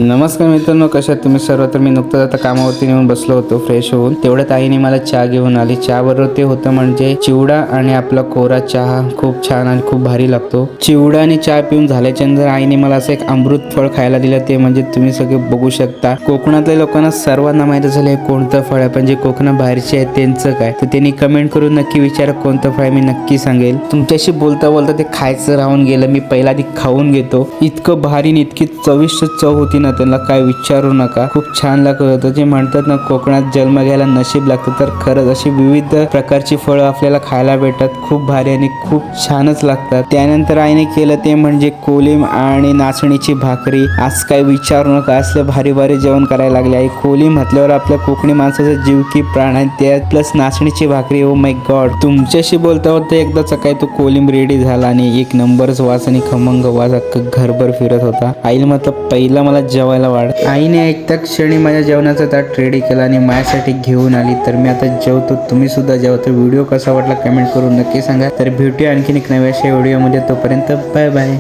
नमस्कार मित्रांनो, कशा आहात तुम्ही सर्व? तर मी नुकताच आता कामावरती येऊन बसलो होतो फ्रेश होऊन. तेवढ्यात आईने मला चहा घेऊन आली. चहा बरोबर ते होतं म्हणजे चिवडा आणि आपला कोरा चहा. खूप छान आणि खूप भारी लागतो. चिवडा आणि चहा पिऊन झाल्याच्या नंतर आईने मला असं एक अमृत फळ खायला दिलं. ते म्हणजे तुम्ही सगळे बघू शकता, कोकणातल्या लोकांना सर्वांना माहित झालं कोणतं फळ आहे, पण जे कोकणा बाहेरचे आहेत त्यांचं काय. तर त्यांनी कमेंट करून नक्की विचारा कोणतं फळ आहे, मी नक्की सांगेल. तुमच्याशी बोलता बोलता ते खायचं राहून गेलं. मी पहिला आधी खाऊन घेतो. इतकं भारी आणि इतकी चविष्ट चव होती ना, त्यांना काय विचारू नका. खूप छान लागत होतं. जे म्हणतात ना, कोकणात जन्म घ्यायला नशीब लागतं, तर खरंच अशी विविध प्रकारची फळं आपल्याला खायला भेटतात. खूप भारी आणि खूप छानच लागतात. त्यानंतर आईने केलं ते म्हणजे कोलिम आणि नाचणीची भाकरी. आज काय विचारू नका, असलं भारी भारी जेवण करायला लागले. आई कोलिम म्हटल्यावर आपल्या कोकणी माणसाचा जीव की प्राण आहे. त्यात प्लस नाचणीची भाकरी. Oh my God. तुमच्याशी बोलता होता एकदाच काय तो कोलिम रेडी झाला आणि एक नंबरच वास आणि खमंग वास अख्खं घरभर फिरत होता. आईला म्हटलं पहिला मला जेवायला वाढ. आईने ऐकता क्षणी माझ्या जेवणाचा ताट रेडी केला आणि माझ्यासाठी घेऊन आली. तर मी आता जेवतो, तुम्ही सुद्धा जेवा. तर व्हिडिओ कसा वाटला कमेंट करून नक्की सांगा. तर भेटूया आणखीन एक नव्या व्हिडिओमध्ये. तोपर्यंत बाय बाय.